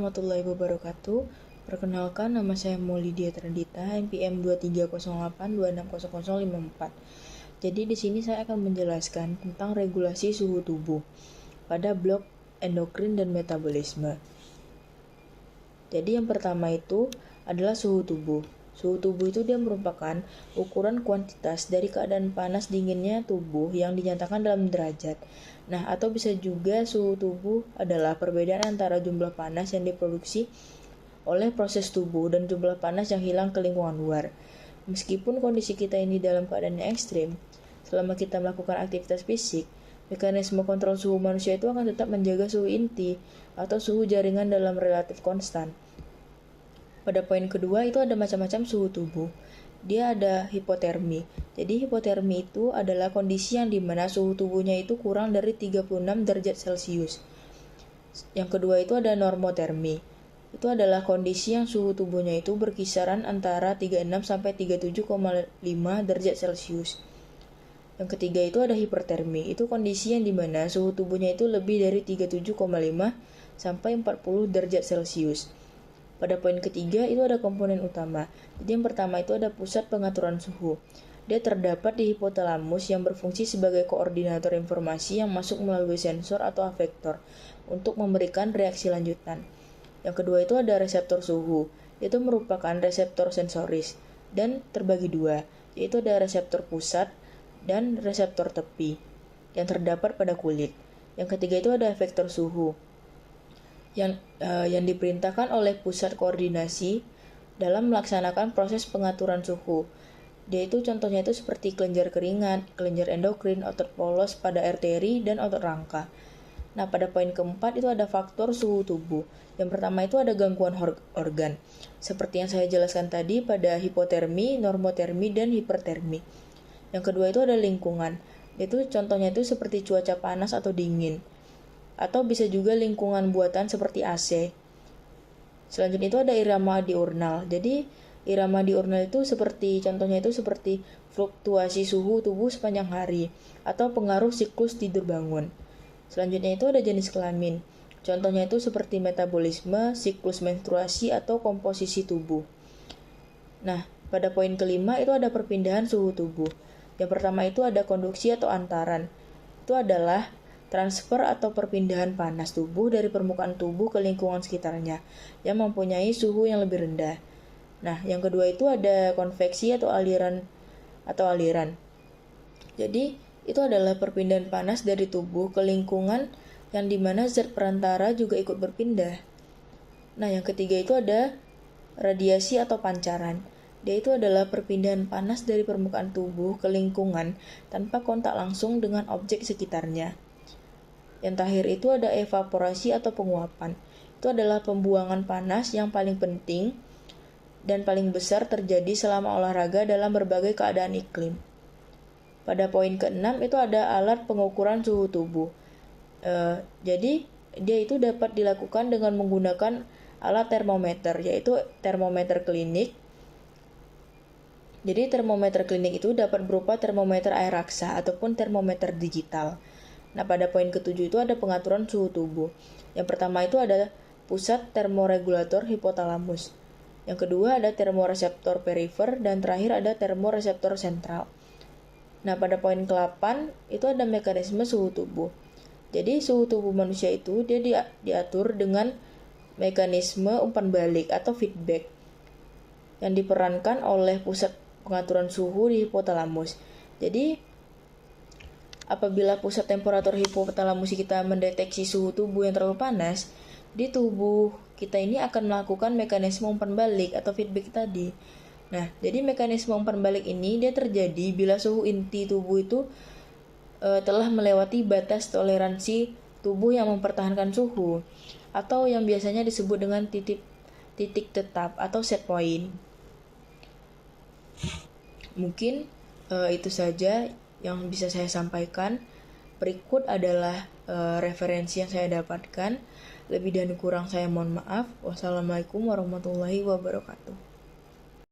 warahmatullahi wabarakatuh. Perkenalkan, nama saya Maulidia Tradita, NPM 2308260054. Jadi di sini saya akan menjelaskan tentang regulasi suhu tubuh pada blok endokrin dan metabolisme. Jadi yang pertama itu adalah suhu tubuh. Suhu tubuh itu dia merupakan ukuran kuantitas dari keadaan panas dinginnya tubuh yang dinyatakan dalam derajat. Nah, atau bisa juga suhu tubuh adalah perbedaan antara jumlah panas yang diproduksi oleh proses tubuh dan jumlah panas yang hilang ke lingkungan luar. Meskipun kondisi kita ini dalam keadaan yang ekstrim, selama kita melakukan aktivitas fisik, mekanisme kontrol suhu manusia itu akan tetap menjaga suhu inti atau suhu jaringan dalam relatif konstan. Pada poin kedua itu ada macam-macam suhu tubuh. Dia ada hipotermi. Jadi hipotermi itu adalah kondisi yang dimana suhu tubuhnya itu kurang dari 36 derajat Celcius. Yang kedua itu ada normotermi. Itu adalah kondisi yang suhu tubuhnya itu berkisaran antara 36 sampai 37,5 derajat Celcius. Yang ketiga itu ada hipertermi. Itu kondisi yang dimana suhu tubuhnya itu lebih dari 37,5 sampai 40 derajat Celcius. Pada poin ketiga itu ada komponen utama. Jadi yang pertama itu ada pusat pengaturan suhu. Dia terdapat di hipotalamus yang berfungsi sebagai koordinator informasi yang masuk melalui sensor atau afektor untuk memberikan reaksi lanjutan. Yang kedua itu ada reseptor suhu. Itu merupakan reseptor sensoris dan terbagi dua, yaitu ada reseptor pusat dan reseptor tepi yang terdapat pada kulit. Yang ketiga itu ada efektor suhu yang diperintahkan oleh pusat koordinasi dalam melaksanakan proses pengaturan suhu. Dia itu contohnya itu seperti kelenjar keringat, kelenjar endokrin, otot polos pada arteri, dan otot rangka. Nah, pada poin keempat itu ada faktor suhu tubuh. Yang pertama itu ada gangguan organ. Seperti yang saya jelaskan tadi pada hipotermi, normotermi, dan hipertermi. Yang kedua itu ada lingkungan. Itu contohnya itu seperti cuaca panas atau dingin. Atau bisa juga lingkungan buatan seperti AC. Selanjutnya itu ada irama diurnal. Jadi irama diurnal itu contohnya itu seperti fluktuasi suhu tubuh sepanjang hari atau pengaruh siklus tidur bangun. Selanjutnya itu ada jenis kelamin. Contohnya itu seperti metabolisme, siklus menstruasi atau komposisi tubuh. Nah, pada poin kelima itu ada perpindahan suhu tubuh. Yang pertama itu ada konduksi atau antaran. Itu adalah transfer atau perpindahan panas tubuh dari permukaan tubuh ke lingkungan sekitarnya yang mempunyai suhu yang lebih rendah. Nah, yang kedua itu ada konveksi atau aliran. Jadi, itu adalah perpindahan panas dari tubuh ke lingkungan yang dimana zat perantara juga ikut berpindah. Nah, yang ketiga itu ada radiasi atau pancaran. Dia itu adalah perpindahan panas dari permukaan tubuh ke lingkungan tanpa kontak langsung dengan objek sekitarnya. Yang terakhir itu ada evaporasi atau penguapan. Itu adalah pembuangan panas yang paling penting dan paling besar terjadi selama olahraga dalam berbagai keadaan iklim. Pada poin ke-6 itu ada alat pengukuran suhu tubuh. Jadi dia itu dapat dilakukan dengan menggunakan alat termometer, yaitu termometer klinik. Jadi termometer klinik itu dapat berupa termometer air raksa ataupun termometer digital. Nah, pada poin ke-7 itu ada pengaturan suhu tubuh. Yang pertama itu ada pusat termoregulator hipotalamus. Yang kedua ada termoreseptor perifer dan terakhir ada termoreseptor sentral. Nah, pada poin ke-8 itu ada mekanisme suhu tubuh. Jadi suhu tubuh manusia itu dia diatur dengan mekanisme umpan balik atau feedback yang diperankan oleh pusat pengaturan suhu di hipotalamus. Jadi apabila pusat temperatur hipotalamus kita mendeteksi suhu tubuh yang terlalu panas, di tubuh kita ini akan melakukan mekanisme umpan balik atau feedback tadi. Nah, jadi mekanisme umpan balik ini dia terjadi bila suhu inti tubuh itu telah melewati batas toleransi tubuh yang mempertahankan suhu atau yang biasanya disebut dengan titik tetap atau set point. Mungkin itu saja yang bisa saya sampaikan. Berikut adalah referensi yang saya dapatkan. Lebih dan kurang saya mohon maaf. Wassalamualaikum warahmatullahi wabarakatuh.